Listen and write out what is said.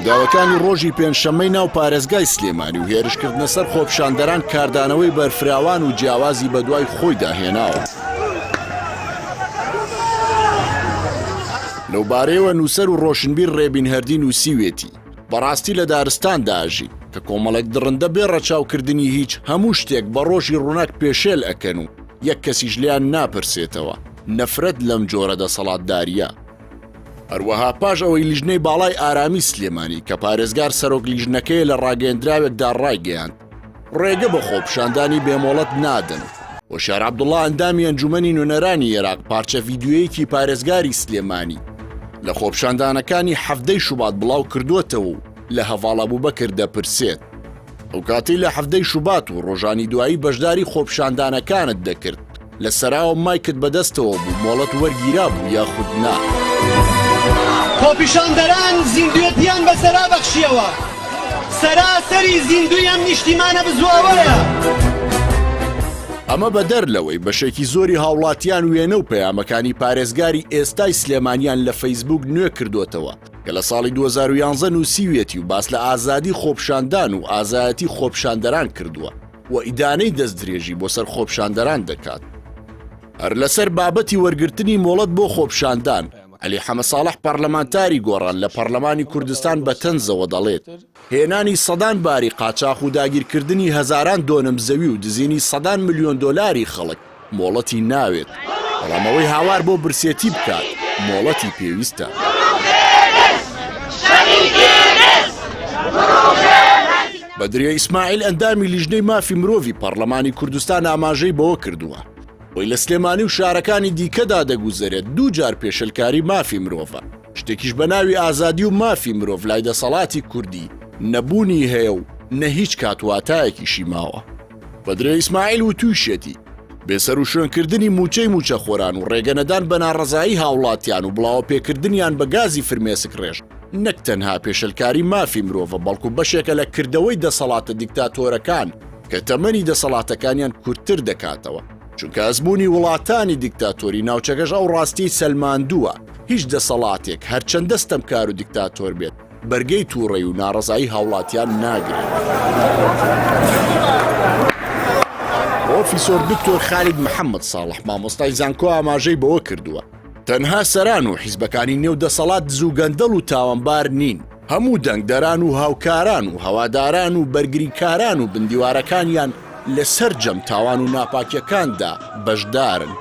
ڕووداوەکانی ڕۆژی پێنجشەممەی ناو پارێزگای سلێمانی و هێرشکردنە سەر خۆپیشاندەران کاردانەوەی بەرفراوان و جیاوازی بەدوای خۆی داهێناوە. لەوبارەیەوە نووسەر و ڕۆشنبیر ڕێبین هەردی نووسیوێتی بەڕاستی لە دارستان داژی کە کۆمەڵێک درڕندە بێ ڕەچاوکردنی هیچ هەموو شتێک بە ڕۆژی ڕووناک پێشێل ئەکەن و یەک کەسیش لیان ناپرسێتەوە. نەفرەت لەم جۆرە دەسەڵاتداریە. هەروەها پاش ئەوەی لیژنەی باڵای ئارامی سلێمانی کە پارێزگار سەرۆک لیژنەکەی لە ڕاگەیەندراوێکدا ڕایگەیاند ڕێگە بە خۆپیشاندانی بێمۆڵەت نادن. وەشار عەبدوڵڵا ئەندامی ئەنجومەنی نوێنەرانی عێراق پارچە ڤیدیۆیەکی پارێزگاری سلێمانی لە خۆپیشاندانەکانی هەفتەی شوبات بڵاو کردووەتەوە و لە هەڤاڵ ئەبوبەکر دەپرسێت. ئەو کاتەی لە هەفتەی شوبات و ڕۆژانی دوایی بەشداری خۆپیشاندانەکانت دەکرد لە سەراوە مایکت بەدەستەوە بوو مۆڵەت وەرگیرا بوو یاخود نا. خۆپیشاندەران زیندوێتیان بەسەرا بەخشیەوە، سەراسەری زیندویان نیشتیمانە بزووەوەیە. ئەمە بەدەر لەوەی بەشێکی زۆری هاوڵاتیان وێنە و پەیامەکانی پارێزگاری ئێستای سلێمانیان لە فەیسبوک نوێ کردوتەوە کە لە ساڵی 2011 نووسیوێتی و باس لە ئازادی خۆپیشاندان و ئازایەتی خۆپیشاندەران کردووە و ئیدانەی دەستدرێژی بۆ سەر خۆپیشاندەران دەکات. هەر لەسەر بابەتی وەرگرتنی مۆڵەت بۆ خۆپیشاندان عەلی حەمە ساڵح پەرلەمانتاری گۆڕان لە پەرلەمانی کوردستان بە تەنزەوە دەڵێت هێنانی سەدان باری قاچاق و داگیرکردنی هەزاران دۆنم زەوی و دزینی سەدان ملیۆن دۆلاری خەڵک مۆڵەتی ناوێت، بەڵامەوەی هاوار بۆ برسێتی بکات مۆڵەتی پێویستە. بەدرێ ئیسماعیل ئەندامی لیژنەی مافی مرۆڤی پەرلەمانی کوردستان ئاماژەی بەوە کردووە وی لە سلێمانی و شارەکانی دیکەدا دەگوزارێت دوو جار پێشەلکاری مافی مرۆڤە، شتێکیش بە ناوی ئازادی و مافی مرۆڤ لای دەسەڵاتی کوردی نەبوونی هەیە و نە هیچ کاتواتایەکیشی ماوە. بەدرێ ئیسماعیل و تووشێتی بێسەر و شوێنکردنی موچەی موچە خۆران و ڕێگەنەدان بە ناڕەزایی هاوڵاتیان و بڵاوە پێکردنیان بە گازی فرمێسک ڕێژ نەک تەنها پێشەلکاری مافی مرۆڤە بەڵکو بەشێکە لە کردەوەی دەسەڵاتە دیکتاتۆرەکان کە تەمەنی دەسەڵاتەکانیان کورتتر دەکاتەوە، چونکە ئەزمموی وڵاتانی دیکتاتۆری ناوچەکەش ئەو ڕاستی سەلماندووە هیچ دەسەڵاتێک هەرچەند دەستەم کار و دیکتاتۆر بێت بەرگەی تووڕێی و ناڕەزایی هاوڵاتیان ناگرێت. پرۆفیسۆر دکتۆر خالید محەممەد ساڵح مامۆستای زانکۆ ئاماژەی بەوە کردووە تەنها سەران و حیزبەکانی نێو دەسەڵات زووگەندەڵ و تاوانبار نین، هەموو دەنگدەران و هاوکاران و هەواداران و بەرگریکاران و بندیوارەکانیان لەسەر جەم تاوان و ناپاکیەکاندا بەشدارن.